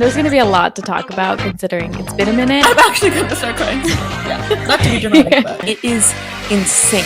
There's going to be a lot to talk about considering it's been a minute. I'm actually going to start crying. Yeah, not to be dramatic, but it is insane.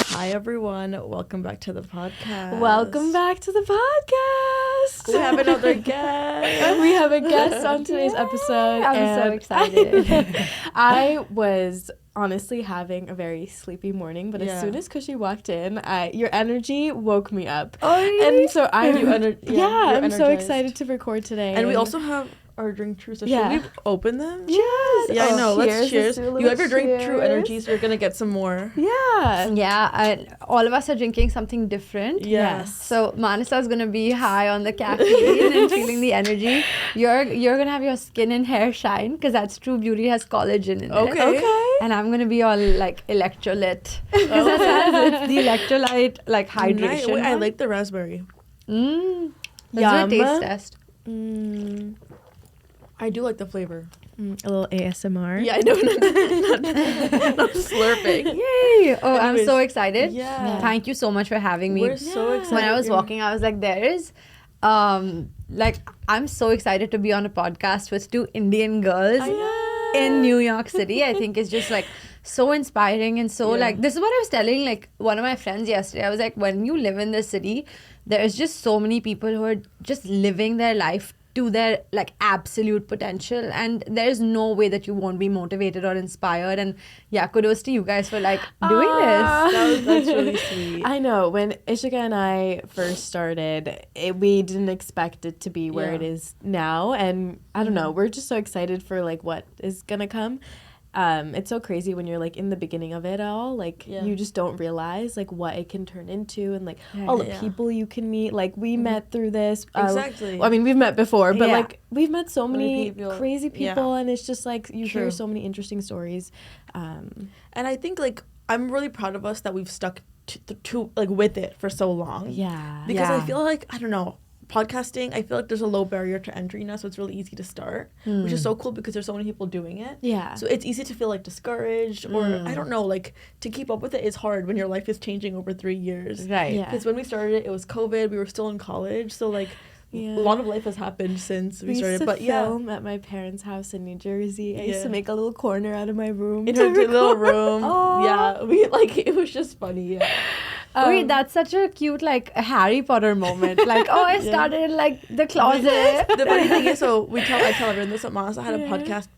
Hi, everyone. Welcome back to the podcast. Welcome back to the podcast. We have another guest. We have a guest on today's episode. I'm so excited. I was honestly having a very sleepy morning, but Yeah. as soon as Khushi walked in, your energy woke me up. Oh, really? And so I'm you're I'm so energized. excited to record today. And we also have our drink true. So Yeah. should we open them? Cheers. Yeah, I know. Let's cheers. Let's do a You have your little drink true cheers. energy, so we're going to get some more. Yeah. Yeah, all of us are drinking something different. Yes. So Manasa's gonna be high on the caffeine and feeling the energy. You're gonna have your skin and hair shine because that's True Beauty has collagen in it. Okay. And I'm gonna be all like electrolyte because it's the electrolyte like hydration. Nice. Wait, I one. like the raspberry. Let's do Yum. a taste test. I do like the flavor. A little ASMR. Yeah, I know. Not slurping. Yay! Oh, I'm Anyways, so excited. Yeah. Thank you so much for having me. We're so excited. When I was walking, I was like, there is, I'm so excited to be on a podcast with two Indian girls in New York City. I think it's just like so inspiring and so Yeah. like, this is what I was telling like one of my friends yesterday. I was like, when you live in this city, there's just so many people who are just living their life to their like absolute potential, and there's no way that you won't be motivated or inspired. And yeah, kudos to you guys for like doing this. That's really sweet. I know. When Ishika and I first started, we didn't expect it to be where Yeah. it is now. And I don't know, we're just so excited for like what is going to come. It's so crazy when you're like in the beginning of it all, like you just don't realize like what it can turn into and like all the people you can meet. Like we met through this. Exactly. Well, I mean, we've met before, but Yeah. like we've met so many people. crazy people, and it's just like you hear True. so many interesting stories. And I think like I'm really proud of us that we've stuck to like with it for so long. Yeah. Because I Yeah. feel like I don't know, podcasting, I feel like there's a low barrier to entry now, so it's really easy to start, which is so cool because there's so many people doing it. Yeah. So it's easy to feel like discouraged or I don't know, like to keep up with it is hard when your life is changing over 3 years. Right. Yeah. Because when we started it was COVID, we were still in college, so like Yeah. a lot of life has happened since we started. Used to But yeah, film at my parents' house in New Jersey. I used Yeah. to make a little corner out of my room. in to her little record. room. Aw. Yeah, we like it was just funny. Yeah. Wait, that's such a cute like Harry Potter moment. Like, oh, I started in like the closet. The funny thing is, so I tell everyone this. That Manasa had a podcast,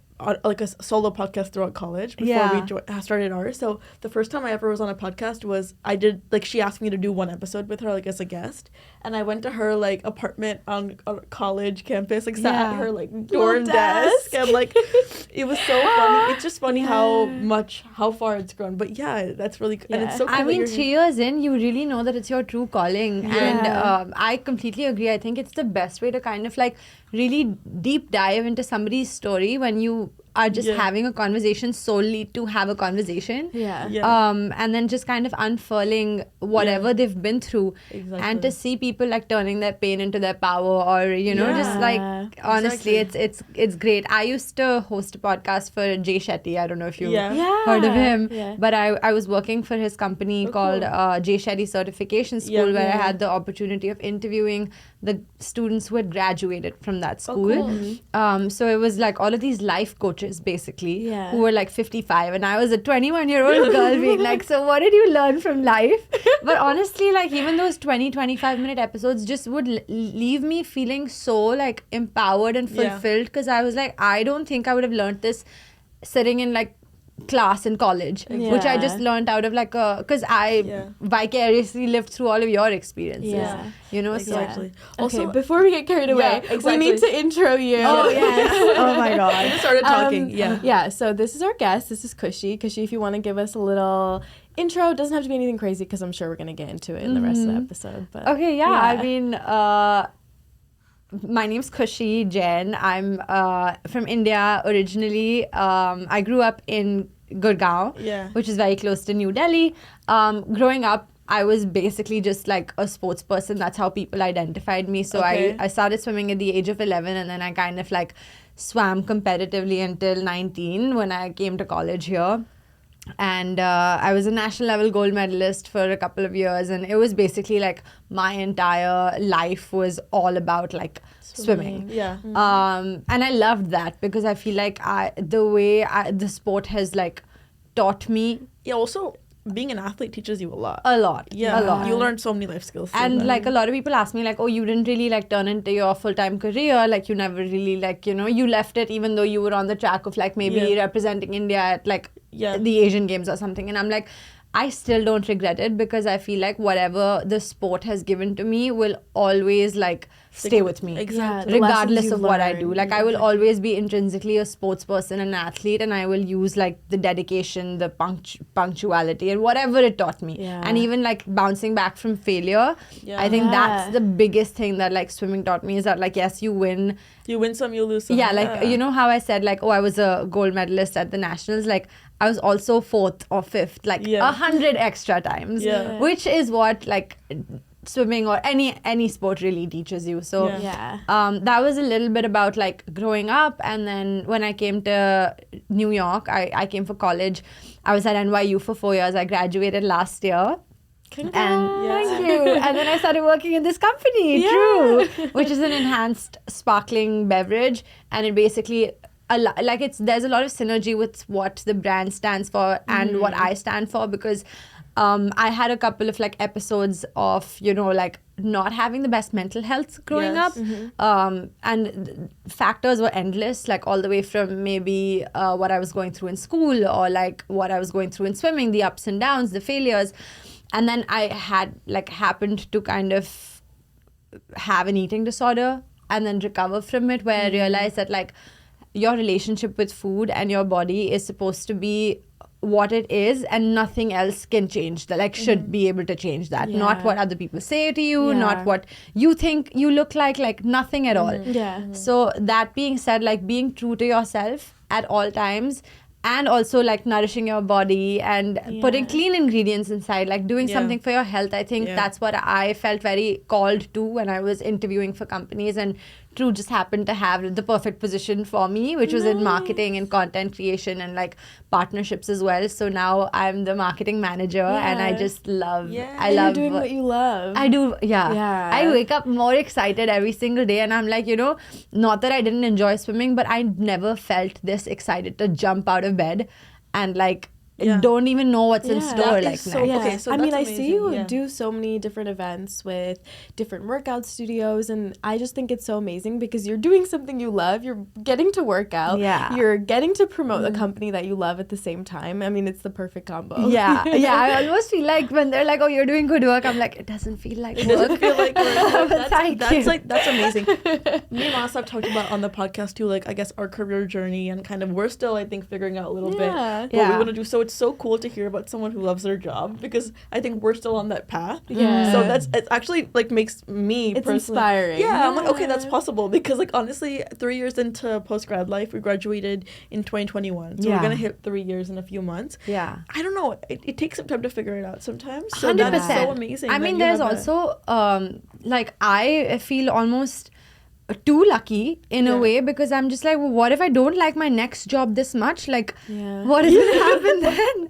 like a solo podcast throughout college before we started ours. So the first time I ever was on a podcast was I did like she asked me to do one episode with her like as a guest, and I went to her like apartment on a college campus, like sat at her like dorm desk, and like it was so funny. It's just funny how far it's grown. But yeah, that's really and it's so cool. I that mean, you're 3 years in, you really know that it's your true calling. And I completely agree. I think it's the best way to kind of like really deep dive into somebody's story when you are just having a conversation solely to have a conversation. And then just kind of unfurling whatever they've been through. Exactly. And to see people like turning their pain into their power, or you know, just like honestly, it's great. I used to host a podcast for Jay Shetty. I don't know if you heard of him, but I was working for his company called Jay Shetty Certification School, where I had the opportunity of interviewing the students who had graduated from that school. So it was like all of these life coaches basically who were like 55, and I was a 21-year-old girl being like, so what did you learn from life? But honestly, like even those 20-25 minute episodes just would leave me feeling so like empowered and fulfilled, because I was like, I don't think I would have learned this sitting in like class in college, which I just learned out of like because I vicariously lived through all of your experiences, you know. Exactly. So Also, before we get carried away, we need to intro you. oh yes, oh my god, I started talking. Yeah, so this is our guest. This is Khushi. Khushi, if you want to give us a little intro, it doesn't have to be anything crazy because I'm sure we're going to get into it in the rest of the episode. But okay, I mean, my name's Khushi Jain. I'm from India originally. I grew up in Gurgaon, which is very close to New Delhi. Growing up, I was basically just like a sports person. That's how people identified me. So I started swimming at the age of 11, and then I kind of like swam competitively until 19 when I came to college here. And I was a national level gold medalist for a couple of years, and it was basically like my entire life was all about like swimming. Yeah. And I loved that because I feel like the sport has like taught me. Yeah, also being an athlete teaches you a lot. A lot. You learn so many life skills. And like a lot of people ask me like, oh, you didn't really like turn into your full-time career, like you never really like, you know, you left it even though you were on the track of like maybe representing India at like the Asian Games or something. And I'm like, I still don't regret it because I feel like whatever the sport has given to me will always like stay with me. Exactly. Regardless of what I do. Like I will always be intrinsically a sports person, an athlete, and I will use like the dedication, the punctuality and whatever it taught me. And even like bouncing back from failure, I think that's the biggest thing that like swimming taught me is that like, yes, you win. You win some, you lose some. Yeah, like, you know how I said like, oh, I was a gold medalist at the nationals, like I was also 4th or 5th, like 100 extra times, which is what like swimming or any sport really teaches you. So that was a little bit about like growing up. And then when I came to New York, I came for college. I was at NYU for 4 years. I graduated last year. Congrats. And thank you. And then I started working in this company, True, which is an enhanced sparkling beverage, and it basically there's a lot of synergy with what the brand stands for and what I stand for, because I had a couple of like episodes of, you know, like not having the best mental health growing up. And factors were endless, like all the way from maybe what I was going through in school or like what I was going through in swimming, the ups and downs, the failures. And then I had like happened to kind of have an eating disorder and then recover from it, where I realized that like your relationship with food and your body is supposed to be what it is, and nothing else can change that, like should be able to change that. Not what other people say to you, not what you think you look like nothing at all. So that being said, like being true to yourself at all times, and also like nourishing your body and putting clean ingredients inside, like doing something for your health. I think that's what I felt very called to when I was interviewing for companies, and True just happened to have the perfect position for me, which was in marketing and content creation and like partnerships as well. So now I'm the marketing manager, and I just love, I love doing what you love. I do, I wake up more excited every single day, and I'm like, you know, not that I didn't enjoy swimming, but I never felt this excited to jump out of bed and like don't even know what's in store. Like, so, okay, so I mean, amazing. I see you do so many different events with different workout studios, and I just think it's so amazing because you're doing something you love. You're getting to work out. You're getting to promote a company that you love at the same time. I mean, it's the perfect combo. I almost feel like when they're like, oh, you're doing good work, I'm like, it doesn't feel like work. It doesn't feel like work. That's amazing. Me and Masa have talked about on the podcast too, like I guess our career journey, and kind of we're still, I think, figuring out a little bit what we want to do. So it's so cool to hear about someone who loves their job, because I think we're still on that path. So it's actually like makes me it's inspiring. I'm like, okay, that's possible, because like honestly 3 years into post-grad life, we graduated in 2021, so we're gonna hit 3 years in a few months. I don't know, it takes some time to figure it out sometimes. So 100%. That's so amazing. I mean, there's also like I feel almost too lucky in a way, because I'm just like, well, what if I don't like my next job this much? Like, what is going to happen then?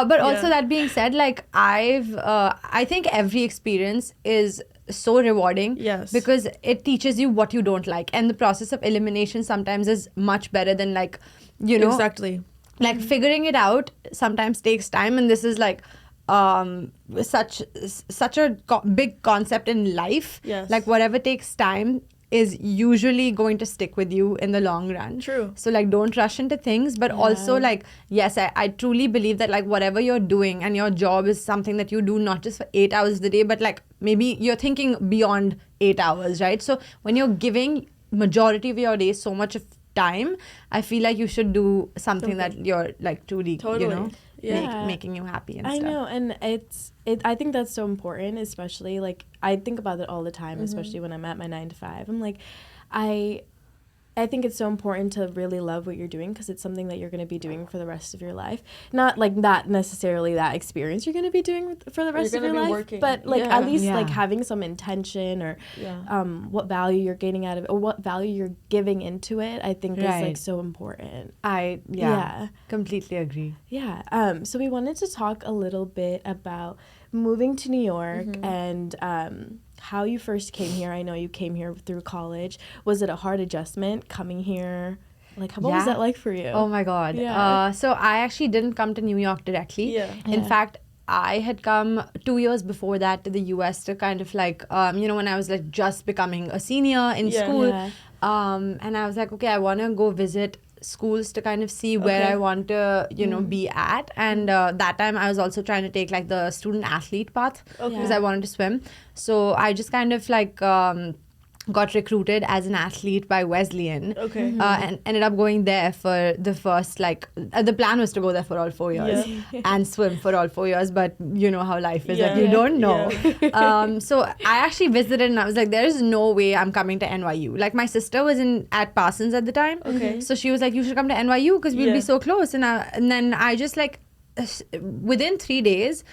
But also that being said, like I think every experience is so rewarding, because it teaches you what you don't like, and the process of elimination sometimes is much better than like, you know, like figuring it out sometimes takes time, and this is like such a big concept in life. Like whatever takes time is usually going to stick with you in the long run. True. So like don't rush into things, but also like, yes, I truly believe that like whatever you're doing, and your job is something that you do not just for 8 hours a day, but like maybe you're thinking beyond 8 hours, right? So when you're giving majority of your day so much of time, I feel like you should do something that you're like truly, you know, making you happy and stuff. I know, and I think that's so important, especially like I think about it all the time, especially when I'm at my 9 to 5. I'm like, I I think it's so important to really love what you're doing because it's something that you're going to be doing for the rest of your life. Not like not necessarily that experience you're going to be doing for the rest of your life, working. But like at least like having some intention or what value you're gaining out of it or what value you're giving into it, I think is like so important. I completely agree. Yeah. So we wanted to talk a little bit about moving to New York and how you first came here. I know you came here through college. Was it a hard adjustment coming here? Like, what was that like for you? Oh my God. Yeah. So I actually didn't come to New York directly. Yeah. In fact, I had come 2 years before that to the US to kind of like, when I was like just becoming a senior in school. Yeah. And I was like, okay, I want to go visit schools to kind of see where I want to, be at. And that time I was also trying to take like the student athlete path because I wanted to swim. So I just kind of like got recruited as an athlete by Wesleyan. Okay. And ended up going there for the first the plan was to go there for all 4 years and swim for all 4 years. But you know how life is, like you don't know. Yeah. So I actually visited and I was like, there is no way I'm coming to NYU. Like my sister was at Parsons at the time. Okay. So she was like, you should come to NYU because we'll be so close. And then I just like, within 3 days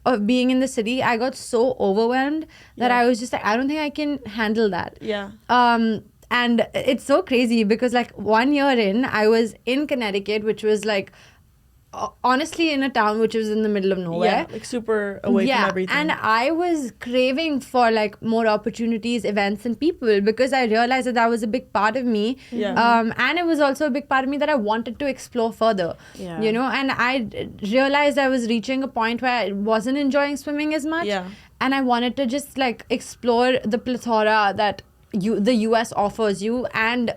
of being in the city, I got so overwhelmed that I was just like, I don't think I can handle that. Yeah. And it's so crazy because like 1 year in, I was in Connecticut, which was like, honestly in a town which was in the middle of nowhere. Yeah, like super away from everything. And I was craving for like more opportunities, events and people because I realized that was a big part of me. Yeah. And it was also a big part of me that I wanted to explore further. Yeah. And I realized I was reaching a point where I wasn't enjoying swimming as much. Yeah. And I wanted to just like explore the plethora that the US offers you and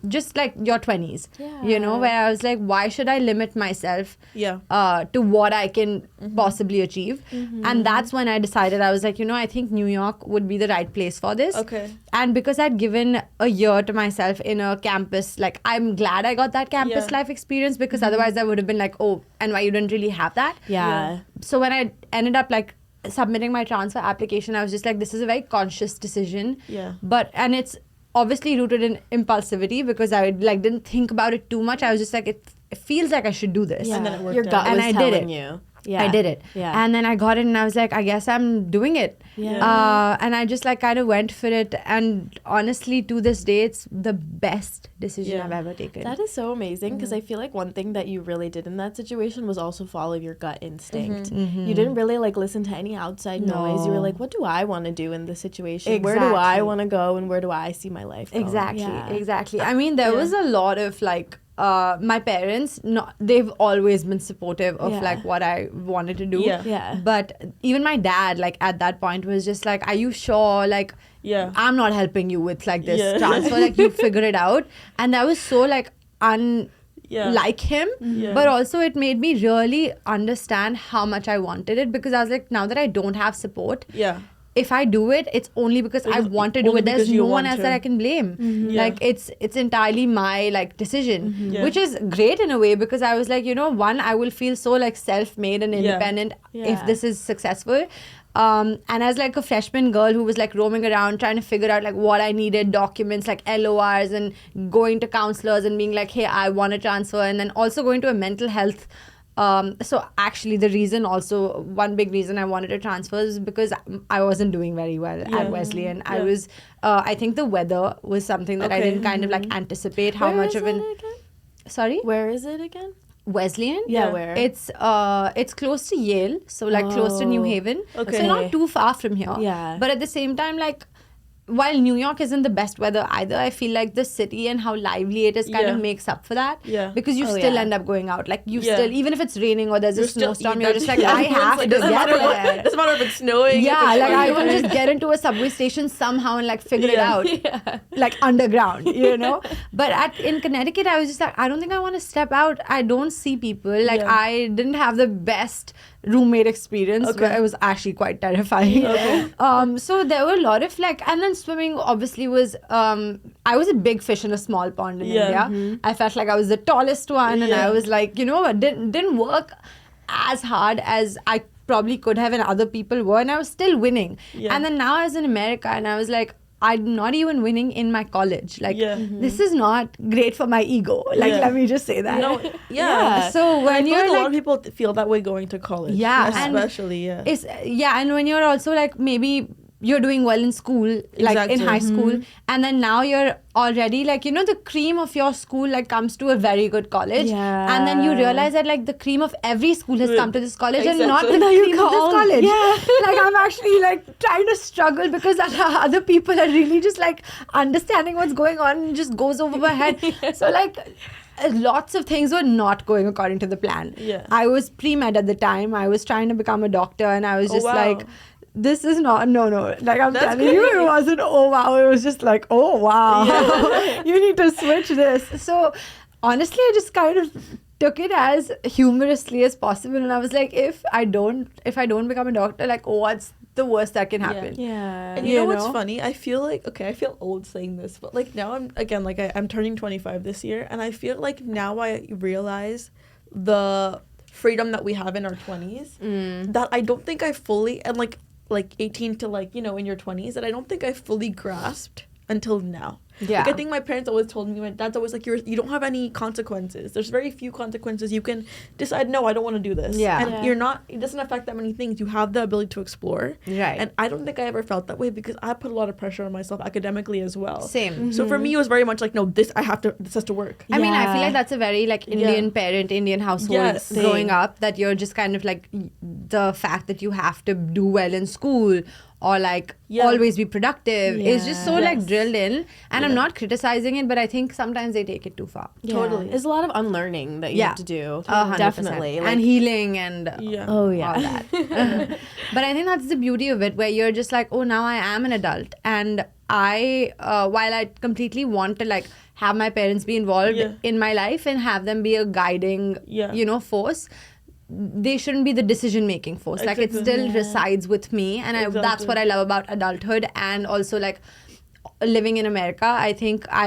just like your 20s, where I was like, why should I limit myself to what I can possibly achieve? And that's when I decided, I was like, I think New York would be the right place for this. Okay. And because I'd given a year to myself in a campus, like I'm glad I got that campus life experience because otherwise I would have been like, oh, and why you didn't really have that? Yeah. So when I ended up like submitting my transfer application, I was just like, this is a very conscious decision. Yeah. And it's obviously rooted in impulsivity because I didn't think about it too much. I was just like, it feels like I should do this. Yeah. And then it worked Your gut was telling you. Yeah. I did it. Yeah. And then I got it and I was like, I guess I'm doing it. Yeah. And I just like kind of went for it. And honestly, to this day, it's the best decision I've ever taken. That is so amazing because I feel like one thing that you really did in that situation was also follow your gut instinct. You didn't really like listen to any outside noise. You were like, what do I want to do in this situation? Exactly. Where do I want to go and where do I see my life going? Exactly. I mean, there was a lot of like, my parents, they've always been supportive of like what I wanted to do. Yeah. But even my dad, like at that point was just like, are you sure? Like, I'm not helping you with like this transfer. Like you figure it out. And that was so like like him. But also it made me really understand how much I wanted it because I was like, now that I don't have support. Yeah. If I do it, it's only because I want to do it. There's no one else that I can blame. Like it's entirely my like decision, which is great in a way because I was like, one, I will feel so like self-made and independent if this is successful. And as like a freshman girl who was like roaming around trying to figure out like what I needed, documents like LORs and going to counselors and being like, hey, I want to transfer. And then also going to a mental health so actually one big reason I wanted to transfer is because I wasn't doing very well at Wesleyan. I was, I think the weather was something that I didn't kind of like anticipate how much of an... Sorry? Where is it again? Wesleyan? Yeah, where? It's close to Yale, so like close to New Haven. Okay. So not too far from here. Yeah. But at the same time, like, while New York isn't the best weather either, I feel like the city and how lively it is kind of makes up for that. Yeah. Because you still end up going out. Like you still, even if it's raining or there's a snowstorm, you're just like, I have to get there. It doesn't matter if it's snowing. Yeah, like I will just get into a subway station somehow and like figure it out. Yeah. Like underground, But in Connecticut, I was just like, I don't think I want to step out. I don't see people. Like I didn't have the best roommate experience where it was actually quite terrifying. So there were a lot of like, and then swimming obviously was I was a big fish in a small pond in India. I felt like I was the tallest one and I was like, didn't work as hard as I probably could have and other people were and I was still winning. And then now I was in America and I was like, I'm not even winning in my college. Like, this is not great for my ego. Like, let me just say that. No, yeah. So when you're like, a lot of people feel that way going to college. Yeah. Especially, and when you're also like, maybe you're doing well in school, like in high school, and then now you're already like, you know, the cream of your school like comes to a very good college, and then you realize that like the cream of every school has come to this college and not the cream of this college. Like, I'm actually like trying to struggle because other people are really just like understanding what's going on and just goes over my head. So like, lots of things were not going according to the plan. I was pre-med at the time. I was trying to become a doctor, and I was just like, this is not, no. Like, I'm telling you, it wasn't, oh, wow. It was just like, oh, wow. You need to switch this. So, honestly, I just kind of took it as humorously as possible. And I was like, if I don't become a doctor, like, what's the worst that can happen? And you know what's funny? I feel like, okay, I feel old saying this, but like now I'm turning 25 this year. And I feel like now I realize the freedom that we have in our 20s that I don't think I fully, and like 18 to like, you know, in your 20s, that I don't think I fully grasped until now. Like, I think my parents always told me, my dad's always like, you don't have any consequences. There's very few consequences. You can decide, no, I don't want to do this. And you're not, it doesn't affect that many things. You have the ability to explore. And I don't think I ever felt that way because I put a lot of pressure on myself academically as well. Same. So for me, it was very much like, no, this has to work. I mean, I feel like that's a very like Indian parent, Indian household growing up, that you're just kind of like, the fact that you have to do well in school or like always be productive is just so like drilled in. And I'm not criticizing it, but I think sometimes they take it too far. Totally. There's a lot of unlearning that you have to do. 100%. Definitely. Like, and healing and all that. But I think that's the beauty of it, where you're just like, oh, now I am an adult. And I, while I completely want to like have my parents be involved in my life and have them be a guiding, you know, force, they shouldn't be the decision-making force. Like, it still resides with me. And that's what I love about adulthood. And also, like, living in America, I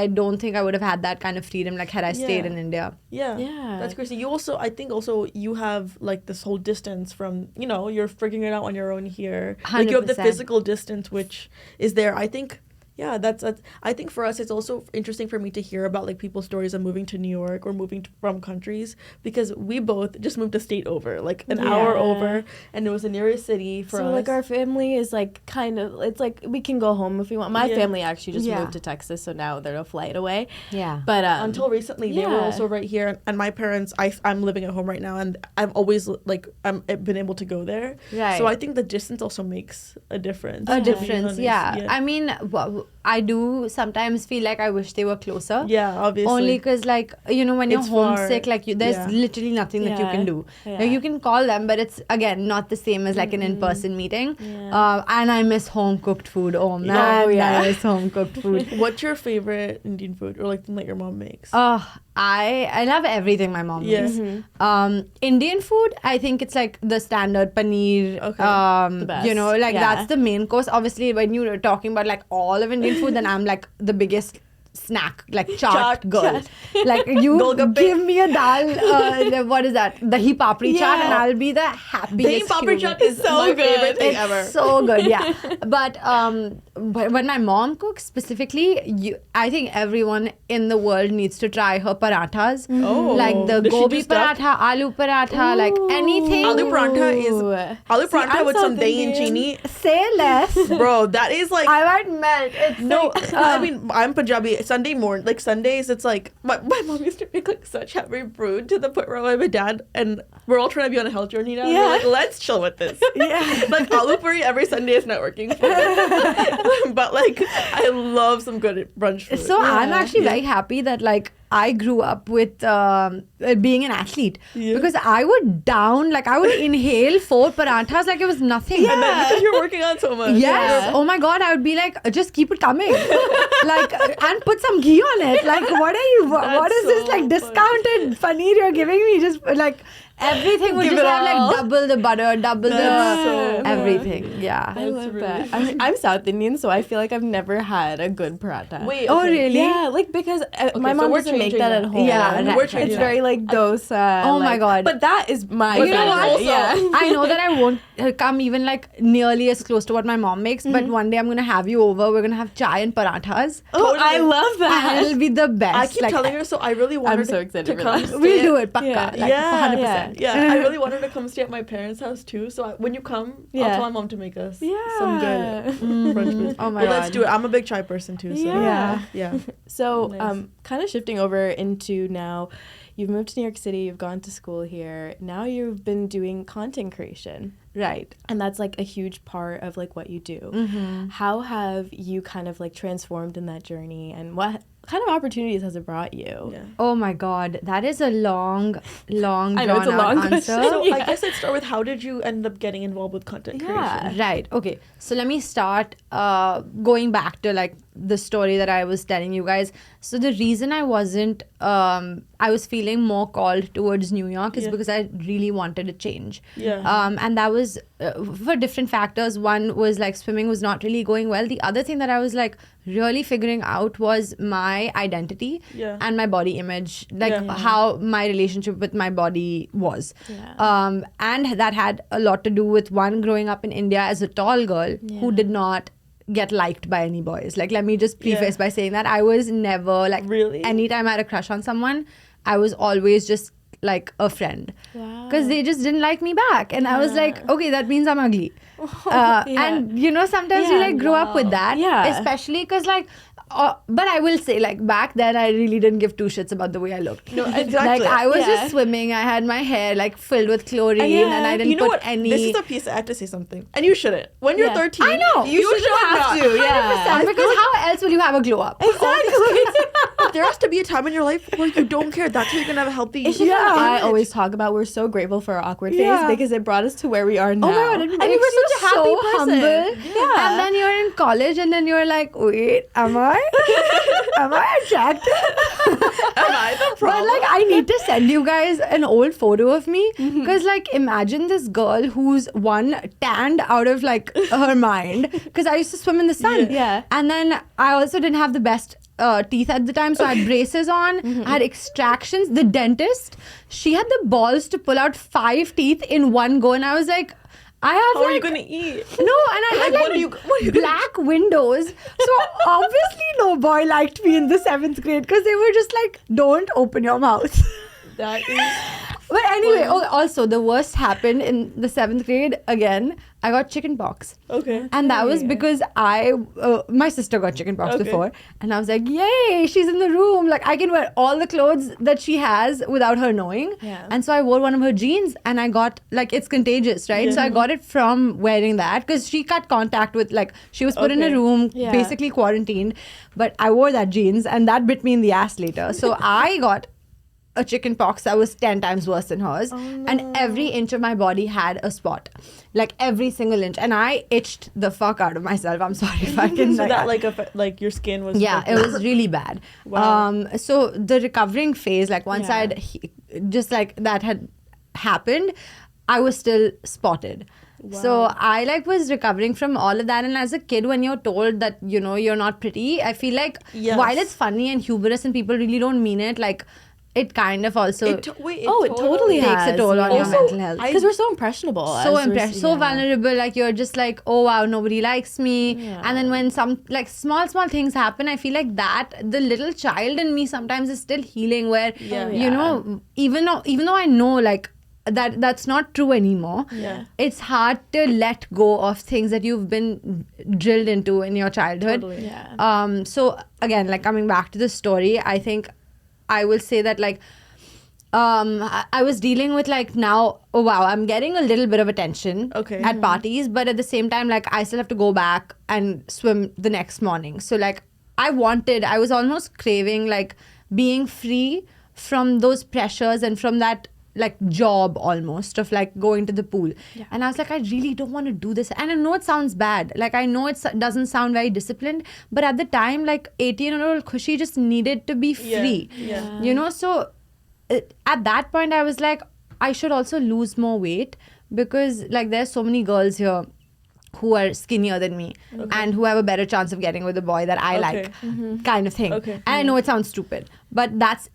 don't think I would have had that kind of freedom, like, had I stayed in India. That's crazy. I think you have, like, this whole distance from, you know, you're figuring it out on your own here. 100%. Like, you have the physical distance, which is there. I think... that's I think for us it's also interesting for me to hear about like people's stories of moving to New York or moving from countries, because we both just moved a state over, like an hour over, and it was the nearest city for us. So like our family is like kind of, it's like we can go home if we want. My family actually just moved to Texas, so now they're a flight away. But until recently they were also right here, and my parents, I'm living at home right now, and I've always like I've been able to go there. So I think the distance also makes a difference. I mean, I do sometimes feel like I wish they were closer. Obviously. Only because, like, you know, when you're homesick, like, there's literally nothing that you can do. Like, you can call them, but it's, again, not the same as, like, an in-person meeting. And I miss home-cooked food. Oh, man, I miss home-cooked food. What's your favorite Indian food, or, like, thing that your mom makes? I love everything my mom makes. Indian food, I think it's, like, the standard paneer. The best. You know, like, that's the main course. Obviously, when you're talking about, like, all of Indian food, then I'm like the biggest snack, like chaat girl. Like, you give me a dal, what is that? Dahi papri chaat, and I'll be the happiest. Dahi papri chaat is so my favorite thing ever. So good, But when my mom cooks specifically, I think everyone in the world needs to try her parathas. Like the gobi paratha, aloo paratha, like anything. Aloo paratha with some dahi and chini. Say less. Bro, that is like... I might melt. It's no, I mean, I'm Punjabi. Sunday morning, like Sundays, it's like my mom used to make like such heavy food to the point where my dad and we're all trying to be on a health journey now. And we're like, let's chill with this. Like aloo puri every Sunday is not working for me. But like, I love some good brunch food. So I'm actually very happy that like I grew up with being an athlete, because I would inhale 4 parathas like it was nothing. And then because you're working on so much. Oh my God, I would be like, just keep it coming. Like, and put some ghee on it. Like, what is this like discounted paneer you're giving me? Just like, everything would just have like double the butter, double the everything. Yeah. I love that. I'm South Indian, so I feel like I've never had a good paratha. Wait, oh really? Yeah, like because my mom doesn't make that at home. Yeah, it's very like dosa. Oh my god. But that is my you know what? Yeah. I know that I won't come even like nearly as close to what my mom makes, but one day I'm gonna have you over. We're gonna have chai and parathas. Oh, I love that. And it'll be the best. I keep telling her, so I really want her so excited to for come. that. We'll do it, pakka. Yeah, 100%. I really want her to come stay at my parents' house too. So when you come, I'll tell my mom to make us some good French food. Oh my god. Let's do it. I'm a big chai person too. So yeah. So nice. kind of shifting over into now, you've moved to New York City, you've gone to school here. Now you've been doing content creation. Right. And that's like a huge part of like what you do. Mm-hmm. How have you kind of like transformed in that journey, and what kind of opportunities has it brought you? Yeah. Oh my god, that is a long I know, it's a long answer. question. So I guess I'd start with, how did you end up getting involved with content creation? Right. Okay. So let me start going back to like the story that I was telling you guys. So the reason I wasn't, I was feeling more called towards New York is because I really wanted a change. Yeah. And that was for different factors. One was like swimming was not really going well. The other thing that I was like really figuring out was my identity and my body image, like how my relationship with my body was. And that had a lot to do with one, growing up in India as a tall girl who did not get liked by any boys. Like, let me just preface by saying that I was never like, really, anytime I had a crush on someone, I was always just like a friend, because they just didn't like me back, and I was like, okay, that means I'm ugly. And you know, sometimes you like grow up with that, especially because like but I will say, like, back then I really didn't give two shits about the way I looked. No, exactly. Like, I was just swimming. I had my hair like filled with chlorine, and I didn't put any. This is a piece I have to say something, and you shouldn't. When you're 13, I know you should have to. 100%, because how else will you have a glow up? Exactly. There has to be a time in your life where you don't care. That's how you're gonna have a healthy. I always talk about, we're so grateful for our awkward phase because it brought us to where we are now. Oh my god, it makes you such a happy person. Humble. And then you're in college, and then you're like, wait, am I attractive? Am I the problem? But like, I need to send you guys an old photo of me, because like, imagine this girl who's tanned out of like her mind, because I used to swim in the sun. And then I also didn't have the best teeth at the time, so I had braces on. I had extractions. The dentist, she had the balls to pull out 5 teeth in one go, and I was like, I have how are you gonna eat? No, and I had like what are you black windows. So obviously no boy liked me in the 7th grade, because they were just like, don't open your mouth. That is. But anyway, also the worst happened in the 7th grade. Again, I got chicken pox. Okay. And that was because my sister got chicken pox before, and I was like, yay, she's in the room. Like, I can wear all the clothes that she has without her knowing. And so I wore one of her jeans, and I got, like, it's contagious, right? So I got it from wearing that, because she cut contact with, like, she was put in a room, basically quarantined. But I wore that jeans, and that bit me in the ass later. So I got a chicken pox that was 10 times worse than hers. And every inch of my body had a spot, like every single inch, and I itched the fuck out of myself. I'm sorry if I can. So that like your skin was. Yeah, it was really bad. Wow. So the recovering phase, like once I'd just like that had happened, I was still spotted. Wow. So I like was recovering from all of that. And as a kid, when you're told that, you know, you're not pretty, I feel like while it's funny and humorous and people really don't mean it, like, it kind of also it totally takes a toll on your mental health, because we're so impressionable, so vulnerable. Like, you're just like, oh wow, nobody likes me. And then when some like small things happen, I feel like that the little child in me sometimes is still healing, where you know, even though I know like that's not true anymore, it's hard to let go of things that you've been drilled into in your childhood. So again, like, coming back to the story, I think I will say that, like, I was dealing with, like, now, oh wow, I'm getting a little bit of attention at parties, but at the same time, like, I still have to go back and swim the next morning. So, like, I was almost craving, like, being free from those pressures and from that, like, job almost of, like, going to the pool. And I was like, I really don't want to do this. And I know it sounds bad. Like, I know it doesn't sound very disciplined, but at the time, like, 18-year-old Khushi just needed to be free. You know, so at that point I was like, I should also lose more weight because like there's so many girls here who are skinnier than me and who have a better chance of getting with a boy that I like, kind of thing. And I know it sounds stupid, but that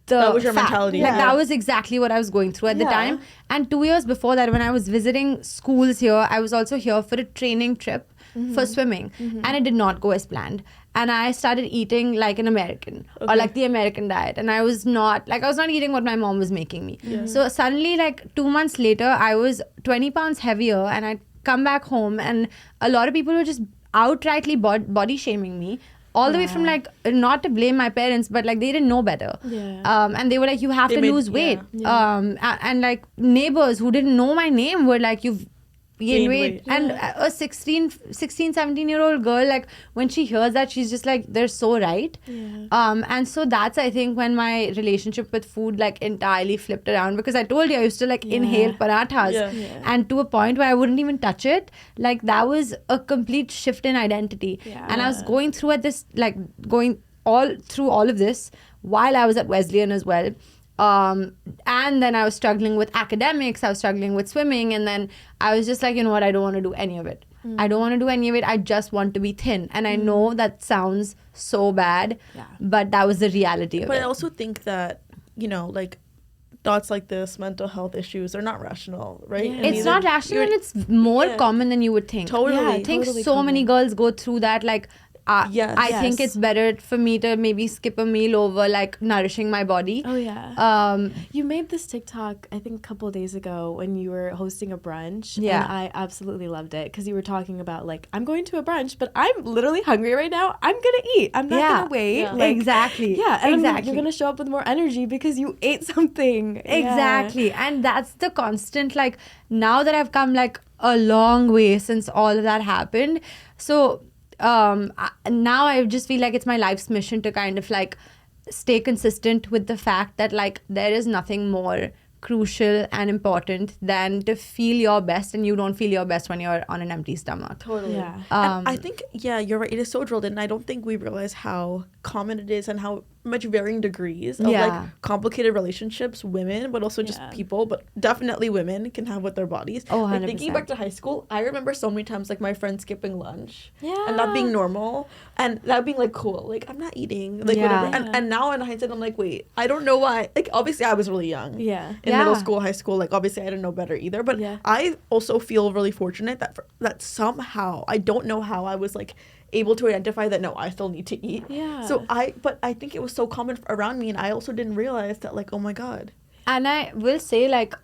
was your mentality. Like that was exactly what I was going through at the time. And 2 years before that, when I was visiting schools here, I was also here for a training trip for swimming, and it did not go as planned. And I started eating like an American or like the American diet, and I was not eating what my mom was making me. So suddenly, like 2 months later, I was 20 pounds heavier, and I come back home and a lot of people were just outrightly body shaming me all the way from like, not to blame my parents, but like they didn't know better. And they were like, you have to lose weight. And like neighbors who didn't know my name were like, you've gained weight. And a 16, 17-year-old girl, like when she hears that, she's just like, they're so right. And so that's, I think, when my relationship with food like entirely flipped around, because I told you I used to like inhale parathas and to a point where I wouldn't even touch it. Like that was a complete shift in identity. And I was going through all of this while I was at Wesleyan as well. And then I was struggling with academics, I was struggling with swimming, and then I was just like, you know what, I don't want to do any of it. I don't want to do any of it. I just want to be thin. And I know that sounds so bad, but that was the reality of it. But I also think that, you know, like thoughts like this, mental health issues, are not rational, right? It's not rational, and it's more common than you would think. Totally. I think so many girls go through that, like, I think it's better for me to maybe skip a meal over like nourishing my body. You made this TikTok I think a couple of days ago when you were hosting a brunch, and I absolutely loved it because you were talking about like, I'm going to a brunch but I'm literally hungry right now, I'm gonna eat, I'm not gonna wait. Like, exactly. You're gonna show up with more energy because you ate something. Exactly. And that's the constant, like, now that I've come like a long way since all of that happened, so now I just feel like it's my life's mission to kind of like stay consistent with the fact that like there is nothing more crucial and important than to feel your best, and you don't feel your best when you're on an empty stomach. Totally. And I think, you're right. It is so drilled in, and I don't think we realize how common it is and how much varying degrees of like complicated relationships women, but also just people, but definitely women can have with their bodies. Like, thinking back to high school, I remember so many times like my friends skipping lunch and that being normal, and that being like cool, like I'm not eating, like whatever. And now in hindsight I'm like, wait, I don't know why. Like obviously I was really young in middle school, high school, like obviously I didn't know better either, but I also feel really fortunate that somehow, I don't know how, I was like able to identify that no, I still need to eat. So I think it was so common around me, and I also didn't realize that, like, oh my god. And I will say, like,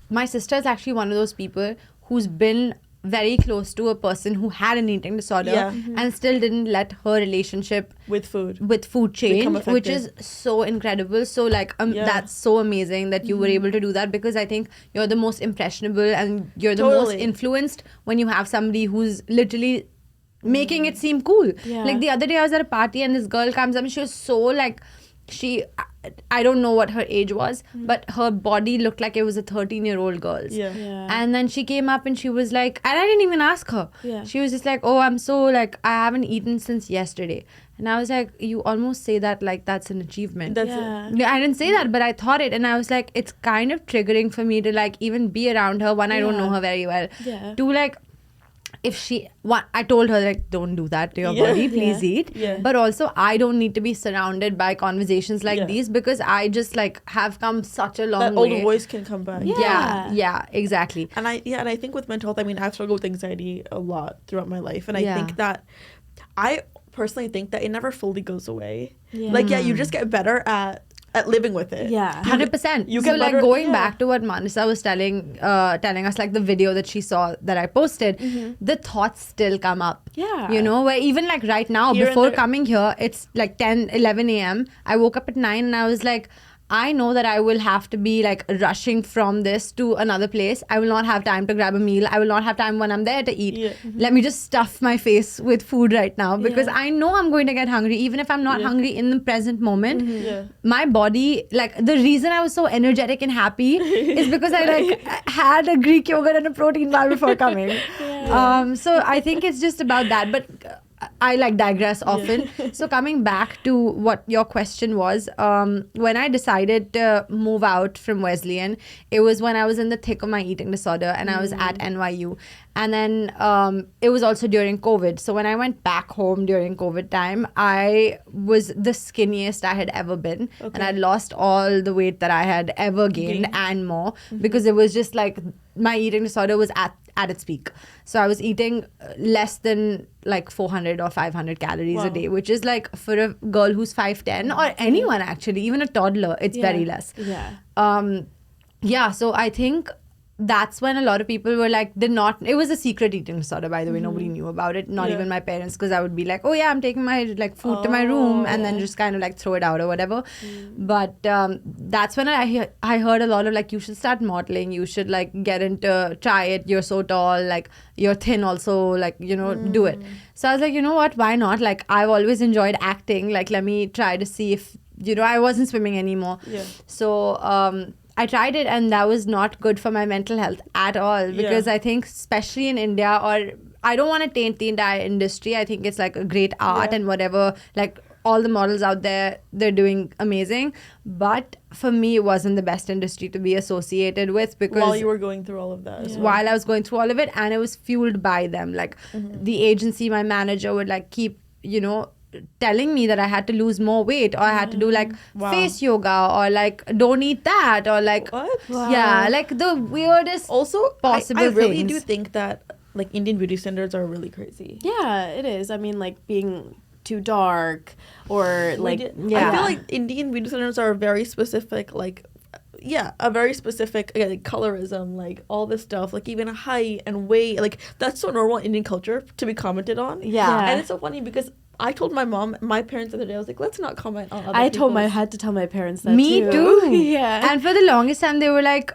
my sister is actually one of those people who's been very close to a person who had an eating disorder and still didn't let her relationship with food change, which is so incredible. So like that's so amazing that you were able to do that, because I think you're the most impressionable and you're the most influenced when you have somebody who's literally making it seem cool. Like the other day I was at a party and this girl comes up and she was so like, I don't know what her age was, but her body looked like it was a 13-year-old girl's. And then she came up and she was like, and I didn't even ask her. She was just like, oh, I'm so like, I haven't eaten since yesterday. And I was like, you almost say that like that's an achievement. I didn't say that, but I thought it. And I was like, it's kind of triggering for me to like even be around her when I don't know her very well. To like, I told her like, don't do that to your body, please eat. But also I don't need to be surrounded by conversations like these, because I just like have come such a long way. That old voice can come back. Yeah, exactly. And I think with mental health, I mean, I've struggled with anxiety a lot throughout my life, and I think that I personally think that it never fully goes away. Like you just get better at living with it. 100%. You so like going back to what Manasa was telling us, like the video that she saw that I posted, the thoughts still come up. You know, where even like right now, before coming here, it's like 10, 11 a.m. I woke up at 9 and I was like, I know that I will have to be like rushing from this to another place. I will not have time to grab a meal. I will not have time when I'm there to eat. Let me just stuff my face with food right now, because I know I'm going to get hungry. Even if I'm not hungry in the present moment, my body, like the reason I was so energetic and happy is because I like had a Greek yogurt and a protein bar before coming. So I think it's just about that. But I like digress often. So coming back to what your question was, when I decided to move out from Wesleyan, it was when I was in the thick of my eating disorder and I was at NYU. And then it was also during COVID. So when I went back home during COVID time, I was the skinniest I had ever been. Okay. And I'd lost all the weight that I had ever gained and more, because it was just like my eating disorder was at its peak. So I was eating less than like 400 or 500 calories a day, which is like for a girl who's 5'10", or anyone actually, even a toddler, it's very less. So I think that's when a lot of people were like, it was a secret eating disorder, by the way. Nobody knew about it, not even my parents, because I would be like, oh yeah, I'm taking my like food to my room and then just kind of like throw it out or whatever. But that's when I heard a lot of like, you should start modeling, you should like try it, you're so tall, like you're thin also, like, you know, do it. So I was like, you know what, why not? Like, I've always enjoyed acting, like let me try to see if, you know, I wasn't swimming anymore. So I tried it, and that was not good for my mental health at all, because I think especially in India, or I don't want to taint the entire industry. I think it's like a great art and whatever, like all the models out there, they're doing amazing. But for me, it wasn't the best industry to be associated with, because while you were going through all of that. While I was going through all of it, and it was fueled by them. Like the agency, my manager would like keep, you know, telling me that I had to lose more weight, or I had to do like face yoga, or like don't eat that, or like like the weirdest possible I really things. do think that like Indian beauty standards are really crazy. Yeah, it is. I mean, like being too dark, or like I feel like Indian beauty standards are very specific, like a very specific like colorism, like all this stuff, like even height and weight, like that's so normal in Indian culture to be commented on. And it's so funny because I told my parents the other day, I was like, let's not comment on other I had to tell my parents that Me too. Yeah. And for the longest time, they were like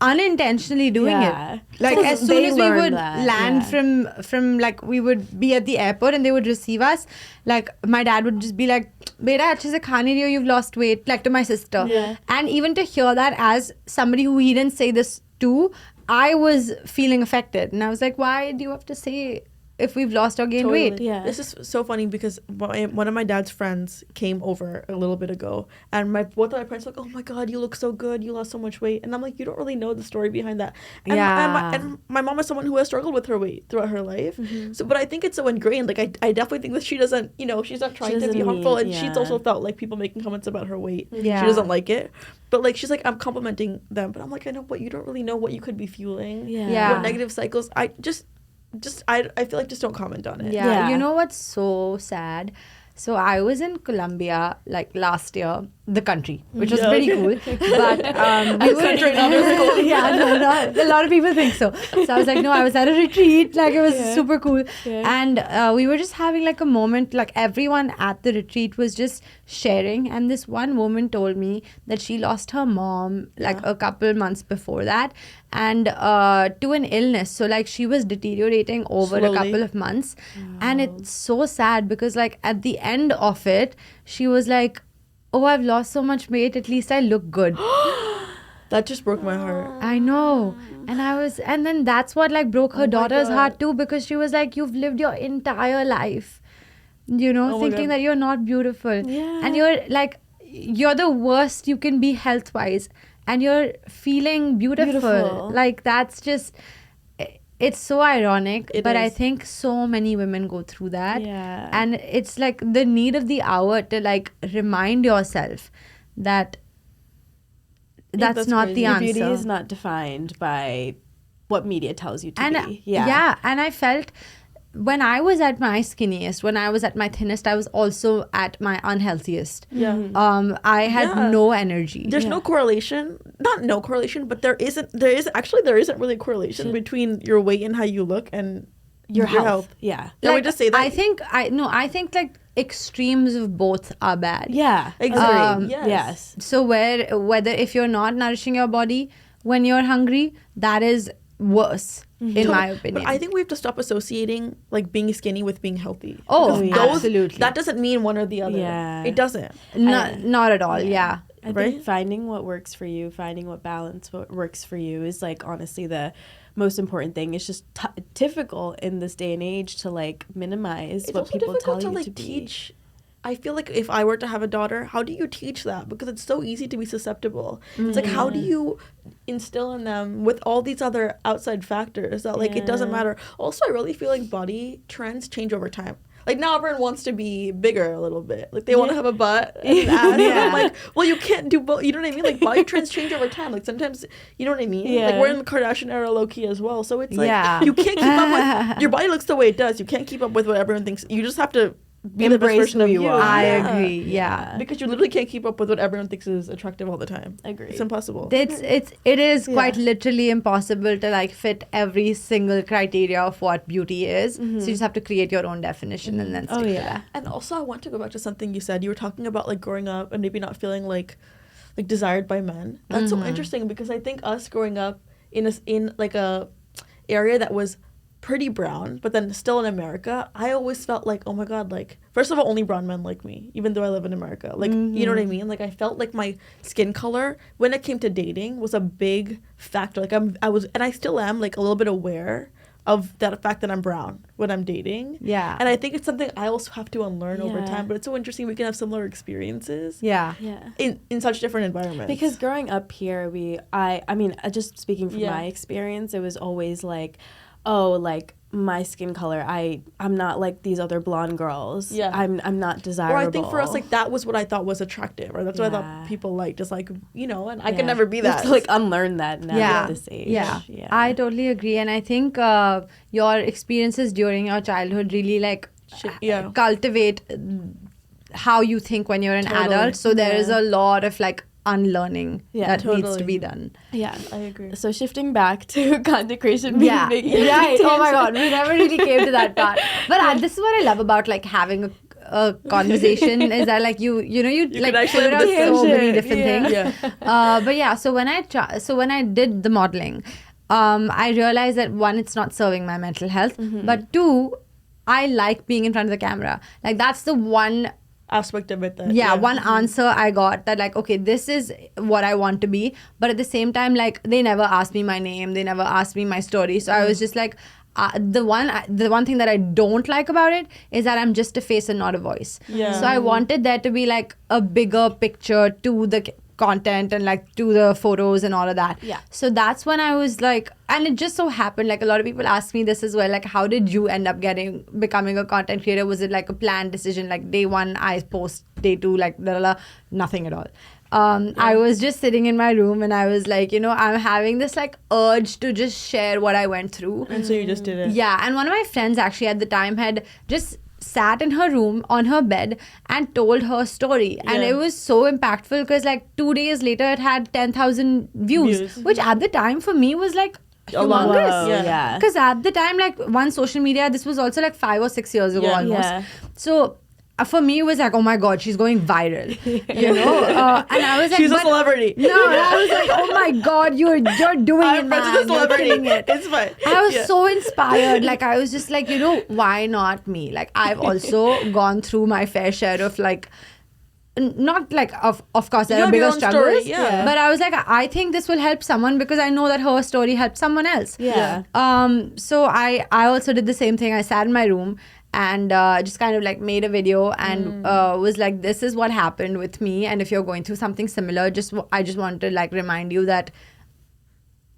unintentionally doing it. Like as soon as we would land from like, we would be at the airport and they would receive us, like my dad would just be like, beta achhe se kha nahi rahi ho, you've lost weight, like to my sister. And even to hear that as somebody who he didn't say this to, I was feeling affected. And I was like, why do you have to say if we've lost or gained weight? Yeah. This is so funny because one of my dad's friends came over a little bit ago, and both of my parents were like, oh my god, you look so good, you lost so much weight. And I'm like, you don't really know the story behind that. And and my mom is someone who has struggled with her weight throughout her life. So but I think it's so ingrained. Like I definitely think that she doesn't, you know, she's not trying to be harmful, and she's also felt like people making comments about her weight. She doesn't like it. But like she's like, I'm complimenting them, but I'm like, I know, but you don't really know what you could be fueling. What negative cycles. I feel like just don't comment on it. You know what's so sad? So I was in Colombia like last year, the country, which was pretty cool. But we were a lot of people think so. So I was like, no, I was at a retreat, like it was super cool. And we were just having like a moment, like everyone at the retreat was just sharing, and this one woman told me that she lost her mom like a couple months before that, and to an illness. So like she was deteriorating over a couple of months. And it's so sad because like at the end of it, she was like, oh, I've lost so much weight, at least I look good. That just broke my heart. I know. And then that's what like broke her daughter's heart too, because she was like, you've lived your entire life, you know, thinking that you're not beautiful. And you're like, you're the worst you can be health wise, and you're feeling beautiful. Like that's just, it's so ironic, but I think so many women go through that. And it's like the need of the hour to like remind yourself that that's not crazy. The answer. Beauty is not defined by what media tells you to be. And I felt when I was at my skinniest, when I was at my thinnest, I was also at my unhealthiest. I had no energy. There's no correlation. Not no correlation, but there isn't really a correlation between your weight and how you look and your health. Yeah. Can we just say that? I think like extremes of both are bad. Yeah. Exactly. Yes. So whether if you're not nourishing your body when you're hungry, that is worse. In my opinion. But I think we have to stop associating like being skinny with being healthy. Absolutely. That doesn't mean one or the other. It doesn't. Not at all. I think finding what works for you, finding what balance works for you is like honestly the most important thing. It's just difficult in this day and age to like minimize what people tell you to teach. I feel like if I were to have a daughter, how do you teach that? Because it's so easy to be susceptible. It's like, how do you instill in them with all these other outside factors that like it doesn't matter. Also, I really feel like body trends change over time. Like now everyone wants to be bigger a little bit. Like they want to have a butt and an ass. And I'm like, well, you can't do both. You know what I mean? Like body trends change over time. Like sometimes, you know what I mean? Yeah. Like we're in the Kardashian era low key as well. So it's like you can't keep up with, your body looks the way it does. You can't keep up with what everyone thinks. You just have to be the best version of you. I agree. Yeah. Because you literally can't keep up with what everyone thinks is attractive all the time. Agree. It's impossible. It is quite literally impossible to like fit every single criteria of what beauty is. So you just have to create your own definition and then stick to that. And also I want to go back to something you said. You were talking about like growing up and maybe not feeling like desired by men. That's so interesting because I think us growing up in like a area that was pretty brown, but then still in America, I always felt like, oh my god, like first of all, only brown men like me, even though I live in America. Like you know what I mean? Like I felt like my skin color when it came to dating was a big factor. Like I was, and I still am like a little bit aware of that fact that I'm brown when I'm dating. Yeah. And I think it's something I also have to unlearn over time. But it's so interesting we can have similar experiences. Yeah. In such different environments. Because growing up here, I mean, just speaking from my experience, it was always like, oh, like my skin color, I'm not like these other blonde girls. Yeah. I'm not desirable. Or I think for us, like that was what I thought was attractive, or that's what I thought people liked. Just like, you know, and I could never be that. You have to like unlearn that now at this age. Yeah. I totally agree. And I think your experiences during your childhood really like cultivate how you think when you're an adult. So there is a lot of like unlearning that needs to be done. Yeah, I agree. So shifting back to content creation, right? Oh my god, we never really came to that part. But this is what I love about like having a conversation is that like you like figure out so many different things. Yeah. But yeah, so when I did the modeling, I realized that one, it's not serving my mental health, but two, I like being in front of the camera. Like that's the one aspect of it that one answer I got, that like, okay, this is what I want to be, but at the same time, like they never asked me my name, they never asked me my story, so I was just like the one thing that I don't like about it is that I'm just a face and not a voice. So I wanted there to be like a bigger picture to the content and like to the photos and all of that. So that's when I was like, and it just so happened, like a lot of people ask me this as well, like how did you end up becoming a content creator? Was it like a planned decision, like day one I post, day two like nothing at all. I was just sitting in my room and I was like, you know, I'm having this like urge to just share what I went through. And so you just did it. Yeah. And one of my friends actually at the time had just sat in her room on her bed and told her story, and it was so impactful because like 2 days later it had 10,000 views, which at the time for me was like humongous. Because at the time, like one social media, this was also like 5 or 6 years ago almost. So for me, it was like, oh my god, she's going viral, you know. And I was like, she's a celebrity. No, I was like, oh my god, you're doing it, man. I'm a celebrity. It's fine. I was so inspired. Like I was just like, you know, why not me? Like I've also gone through my fair share of like, not like of course there are bigger struggles, but I was like, I think this will help someone because I know that her story helped someone else. So I also did the same thing. I sat in my room and just kind of like made a video and was like, this is what happened with me, and if you're going through something similar, I just want to like remind you that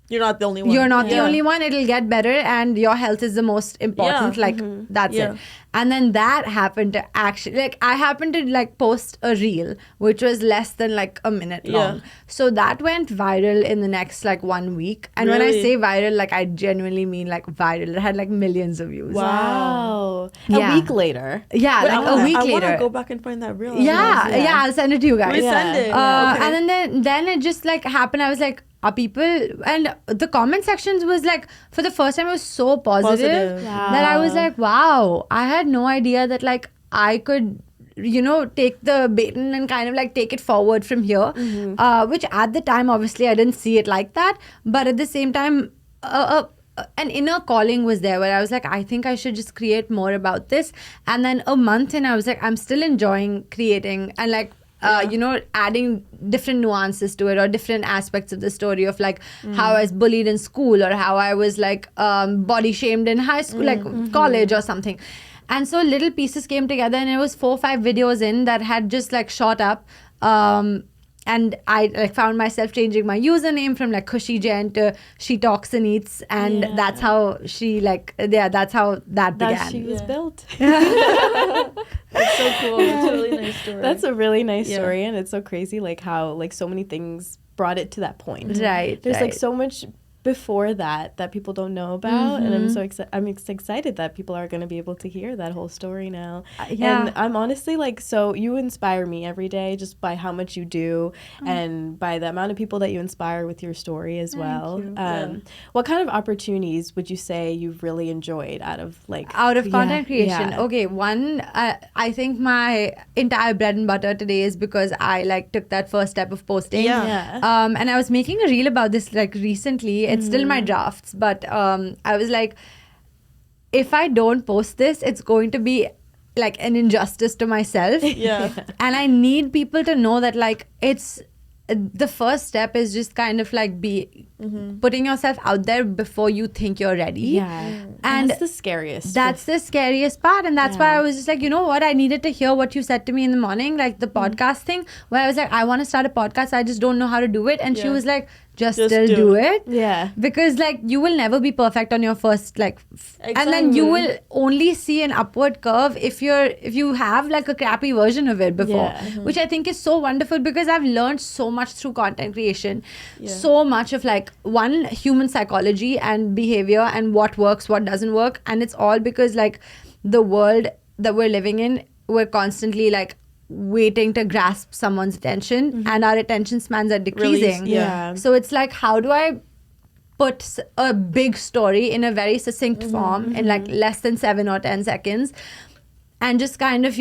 you're not the only one. You're not the only one. It'll get better, and your health is the most important. Like that's it. And then that happened to actually, like I happened to like post a reel which was less than like a minute long. So that went viral in the next like 1 week. And when I say viral, like I genuinely mean like viral. It had like millions of views. Wow. A week later. Yeah, like a week later. I want to go back and find that reel. Yeah, I'll send it to you guys. We send it. And then it just like happened. I was like, are people, and the comment sections was like, for the first time it was so positive. That I was like, wow, I had no idea that like I could, you know, take the baton and kind of like take it forward from here, which at the time obviously I didn't see it like that, but at the same time an inner calling was there where I was like, I think I should just create more about this. And then a month in, I was like, I'm still enjoying creating, and like adding different nuances to it or different aspects of the story of like how I was bullied in school or how I was like body shamed in high school, like college or something. And so little pieces came together, and it was 4 or 5 videos in that had just like shot up. And I like found myself changing my username from like Khushi Jain to She Talks and Eats, and that's how that's how that began. That she was built. That's so cool. That's a really nice story. That's a really nice story, and it's so crazy like how like so many things brought it to that point. Right. There's like so much before that people don't know about, and I'm so excited that people are going to be able to hear that whole story now. And I'm honestly like, so you inspire me every day just by how much you do and by the amount of people that you inspire with your story as well. What kind of opportunities would you say you've really enjoyed out of content creation? Okay, one, I think my entire bread and butter today is because I like took that first step of posting. And I was making a reel about this like recently. It's still my drafts, but I was like, if I don't post this, it's going to be like an injustice to myself. And I need people to know that like it's the first step is just kind of like putting yourself out there before you think you're ready. And that's the scariest. That's the scariest part. And that's why I was just like, you know what? I needed to hear what you said to me in the morning, like the podcast thing, where I was like, I want to start a podcast. I just don't know how to do it. And she was like, just still do it. Because like you will never be perfect on your first and then you will only see an upward curve if you have like a crappy version of it before, which I think is so wonderful because I've learned so much through content creation, so much of like one, human psychology and behavior and what works, what doesn't work. And it's all because like the world that we're living in, we're constantly like waiting to grasp someone's attention and our attention spans are decreasing. So it's like, how do I put a big story in a very succinct form in like less than 7 or 10 seconds and just kind of,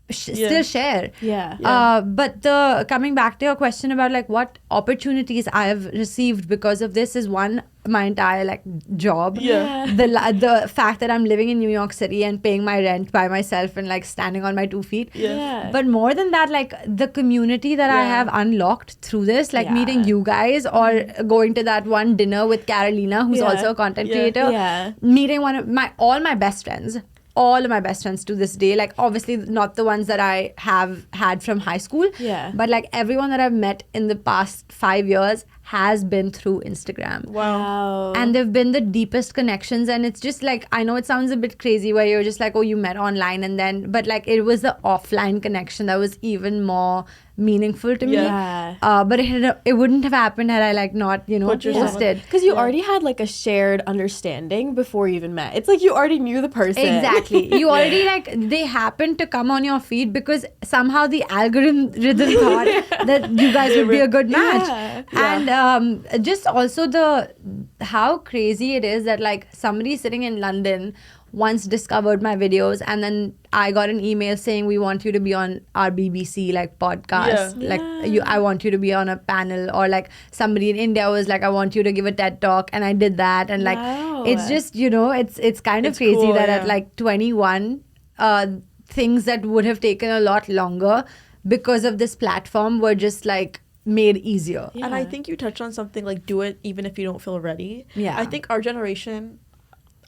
still share. But coming back to your question about like what opportunities I have received because of this is one, my entire like job. The fact that I'm living in New York City and paying my rent by myself and like standing on my 2 feet. But more than that, like the community that I have unlocked through this, like meeting you guys or going to that one dinner with Carolina, who's also a content creator, meeting all my best friends. All of my best friends to this day, like obviously not the ones that I have had from high school, but like everyone that I've met in the past 5 years has been through Instagram. Wow. And they've been the deepest connections. And it's just like, I know it sounds a bit crazy where you're just like, oh, you met online and then, but like it was the offline connection that was even more meaningful to me. But it wouldn't have happened had I like not, posted. Because you already had like a shared understanding before you even met. It's like you already knew the person. Exactly. You already like, they happened to come on your feed because somehow the algorithm thought that you guys would be a good match. And just also how crazy it is that like somebody sitting in London once discovered my videos and then I got an email saying we want you to be on our BBC like podcast, I want you to be on a panel, or like somebody in India was like I want you to give a TED talk, and I did that, and like it's just it's kind of crazy cool, that at like 21 things that would have taken a lot longer because of this platform were just like made easier. And I think you touched on something like do it even if you don't feel ready. I think our generation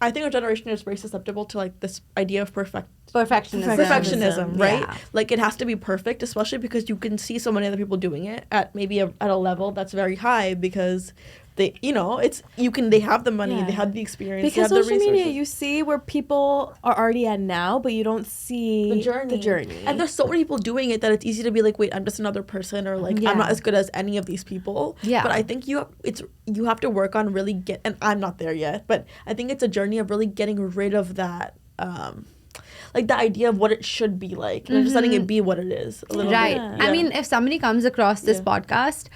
is very susceptible to like this idea of perfectionism, right? Like it has to be perfect, especially because you can see so many other people doing it at maybe at a level that's very high because they they have the money, they have the experience, because they have social the media you see where people are already at now, but you don't see the journey. And there's so many people doing it that it's easy to be like, wait, I'm just another person, or like I'm not as good as any of these people. But I think you have to work on really and I'm not there yet, but I think it's a journey of really getting rid of that like the idea of what it should be like and just letting it be what it is a little bit. I mean, if somebody comes across this podcast,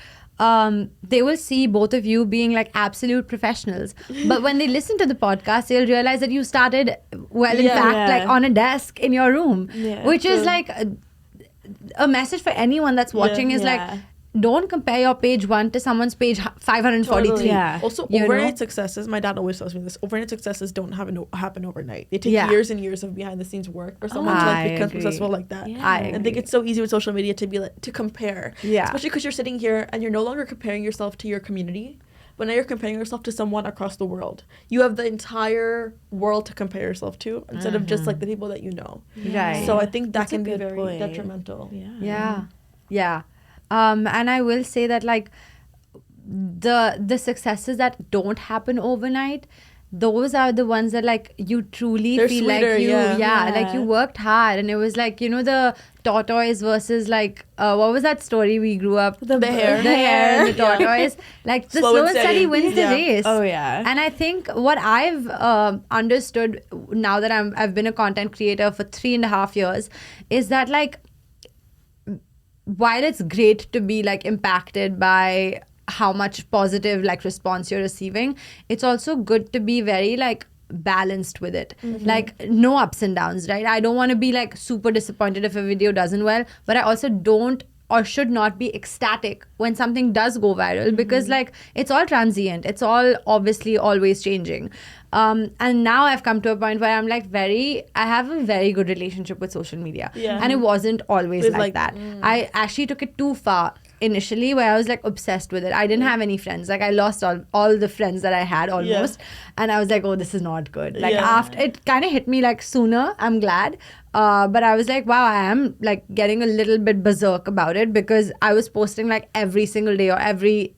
they will see both of you being like absolute professionals, but when they listen to the podcast they'll realize that you started in fact like on a desk in your room, which is like a message for anyone that's watching is like, don't compare your page 1 to someone's page 543. Totally. Yeah. Also, overnight successes, my dad always tells me this, overnight successes don't happen overnight. They take years and years of behind the scenes work for someone to like become successful like that. Yeah. I think it's so easy with social media to be like, to compare. Yeah. Especially because you're sitting here and you're no longer comparing yourself to your community, but now you're comparing yourself to someone across the world. You have the entire world to compare yourself to instead of just like the people that you know. Right. So I think that can be very detrimental. Yeah. And I will say that like the successes that don't happen overnight, those are the ones that like you truly feel sweeter, like you like you worked hard, and it was like, you know, the tortoise versus like what was that story we grew up, the hare and the tortoise. Like the slow and steady wins the race. And I think what I've understood now that I've been a content creator for 3.5 years is that like while it's great to be like impacted by how much positive like response you're receiving, it's also good to be very like balanced with it. Like no ups and downs, right? I don't want to be like super disappointed if a video doesn't well, but I also don't or should not be ecstatic when something does go viral, because like it's all transient, it's all obviously always changing. And now I've come to a point where I'm like I have a very good relationship with social media, and it wasn't always like that. I actually took it too far initially, where I was like obsessed with it. I didn't have any friends. Like I lost all the friends that I had almost, and I was like, oh, this is not good. Like after it kind of hit me like sooner, I'm glad. But I was like, wow, I am like getting a little bit berserk about it, because I was posting like every single day or every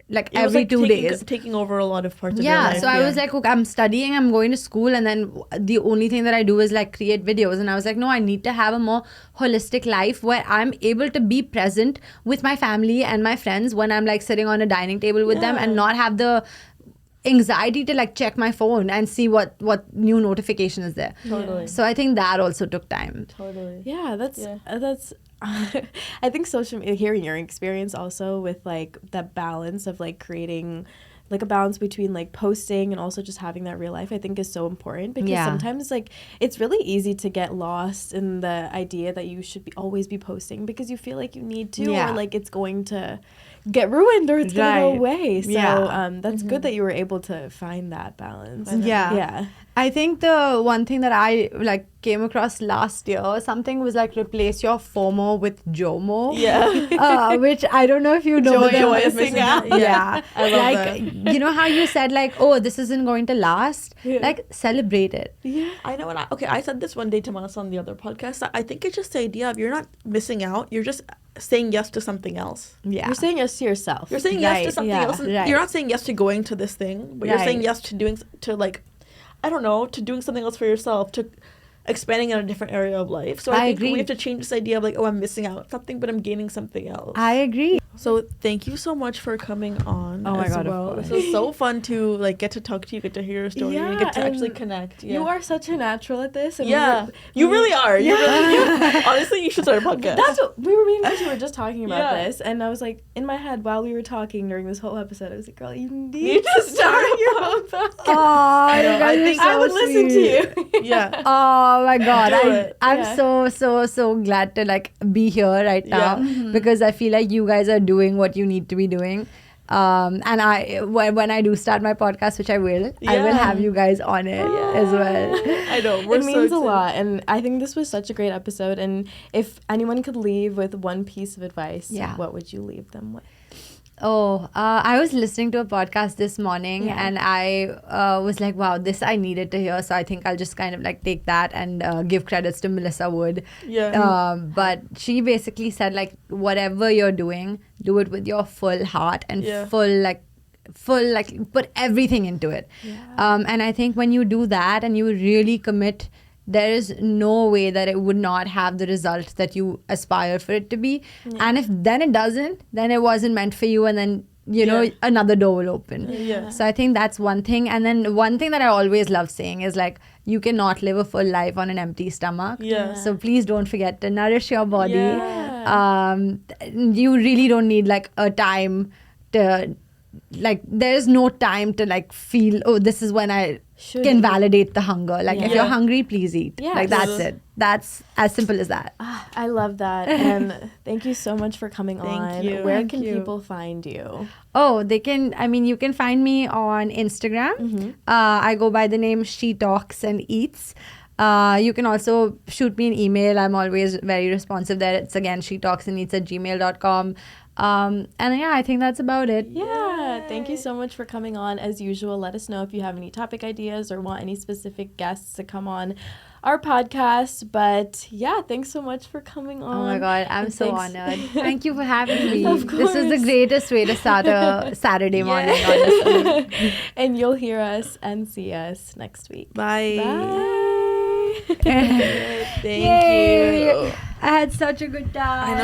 2 days. Taking over a lot of parts of your life. So I was like, okay, I'm studying, I'm going to school, and then the only thing that I do is like create videos. And I was like, no, I need to have a more holistic life where I'm able to be present with my family and my friends when I'm like sitting on a dining table with them, and not have the anxiety to like check my phone and see what new notification is there. Totally. So I think that also took time. Totally. Yeah, that's I think social media, hearing your experience also with like that balance of like creating like a balance between like posting and also just having that real life, I think is so important, because sometimes like it's really easy to get lost in the idea that you should always be posting because you feel like you need to, or like it's going to get ruined or it's gonna go away. So that's good that you were able to find that balance. I think the one thing that I like came across last year, something was like replace your FOMO with JOMO. Which I don't know if you know. Joy is missing out. I love that. You know how you said like, oh, this isn't going to last? Like celebrate it. I know. I said this one day to Manasa on the other podcast. I think it's just the idea of you're not missing out. You're just saying yes to something else. You're saying yes to yourself. You're saying yes to something else. You're not saying yes to going to this thing, but you're saying yes to doing to doing something else for yourself, to expanding in a different area of life. So I think we have to change this idea of like, oh, I'm missing out something, but I'm gaining something else. I agree. So thank you so much for coming on. Oh my God, well. This was so fun to like get to talk to you, get to hear your story, and get to actually connect. You are such a natural at this. And you really are. You really, honestly, you should start a podcast. That's what we were just talking about this, and I was like, in my head while we were talking during this whole episode, I was like, girl, you need to start your own podcast. Oh, I think I would listen to you. Oh my God, I'm so glad to like be here right now, because I feel like you guys are doing what you need to be doing. And when I do start my podcast, which I will have you guys on it as well. I know. It means a lot. And I think this was such a great episode. And if anyone could leave with one piece of advice, what would you leave them with? I was listening to a podcast this morning, and I was like, wow, this I needed to hear. So I think I'll just kind of like take that and give credits to Melissa Wood. But she basically said like, whatever you're doing, do it with your full heart and full put everything into it. And I think when you do that and you really commit, there is no way that it would not have the result that you aspire for it to be. And if then it doesn't, then it wasn't meant for you, and then another door will open. So I think that's one thing. And then one thing that I always love saying is like, you cannot live a full life on an empty stomach. So please don't forget to nourish your body. You really don't need like a time to like there's no time to like feel, oh, this is when I can validate the hunger. Like if you're hungry, please eat. Like that's it. That's as simple as that. I love that. And thank you so much for coming on. Thank you. Where can people find you? Oh, you can find me on Instagram. I go by the name She Talks and Eats. You can also shoot me an email. I'm always very responsive there. It's again, shetalksandeats@gmail.com. And yeah, I think that's about it. Yeah. Thank you so much for coming on. As usual, let us know if you have any topic ideas or want any specific guests to come on our podcast. But yeah, thanks so much for coming on. Oh my God, I'm so honored. Thank you for having me. Of course. This is the greatest way to start a Saturday morning, honestly. And you'll hear us and see us next week. Bye. Bye. Thank you. I had such a good time.